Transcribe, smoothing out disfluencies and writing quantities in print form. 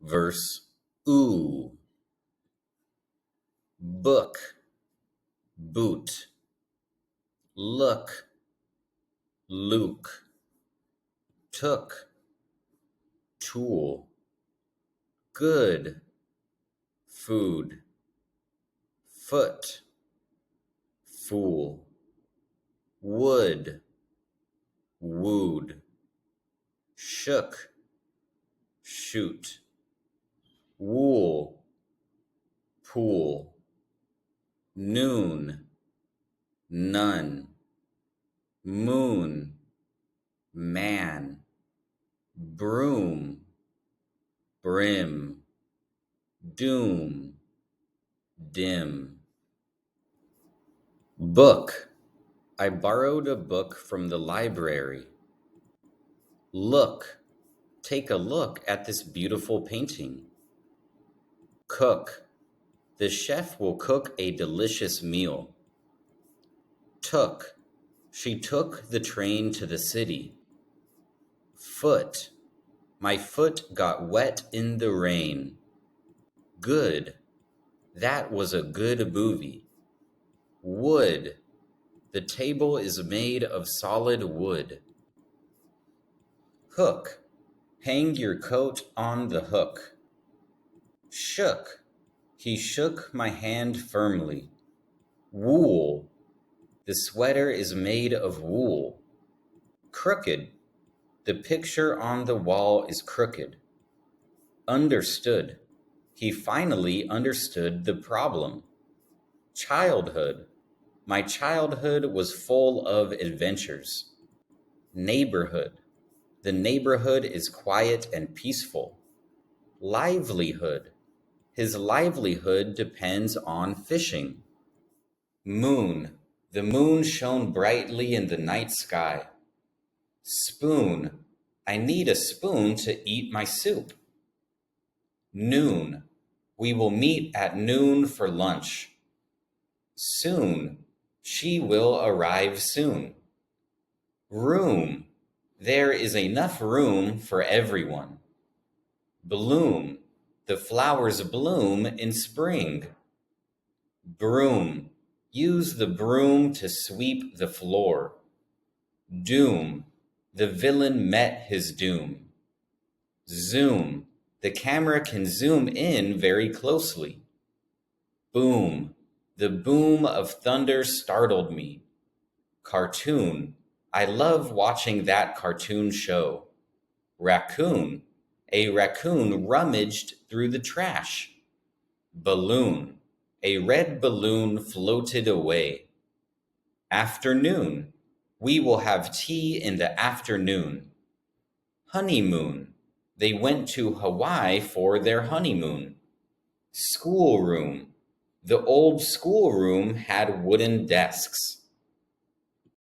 verse oo. Book, boot. Look, Luke. Took, tool. Good, food. Foot, fool. Wood, wooed. Shook, shoot. Wool, pool. Noon, none. Moon, man. Broom, brim. Doom, dim. Book. I borrowed a book from the library. Look. Take a look at this beautiful painting. Cook. The chef will cook a delicious meal. Took. She took the train to the city. Foot. My foot got wet in the rain. Good. That was a good movie. Wood. The table is made of solid wood. Hook. Hang your coat on the hook. Shook. He shook my hand firmly. Wool. The sweater is made of wool. Crooked. The picture on the wall is crooked. Understood. He finally understood the problem. Childhood. My childhood was full of adventures. Neighborhood. The neighborhood is quiet and peaceful. Livelihood. His livelihood depends on fishing. Moon. The moon shone brightly in the night sky. Spoon. I need a spoon to eat my soup. Noon. We will meet at noon for lunch. Soon. She will arrive soon. Room. There is enough room for everyone. Bloom. The flowers bloom in spring. Broom. Use the broom to sweep the floor. Doom. The villain met his doom. Zoom. The camera can zoom in very closely. Boom. The boom of thunder startled me. Cartoon. I love watching that cartoon show. Raccoon. A raccoon rummaged through the trash. Balloon. A red balloon floated away. Afternoon. We will have tea in the afternoon. Honeymoon. They went to Hawaii for their honeymoon. Schoolroom. The old schoolroom had wooden desks.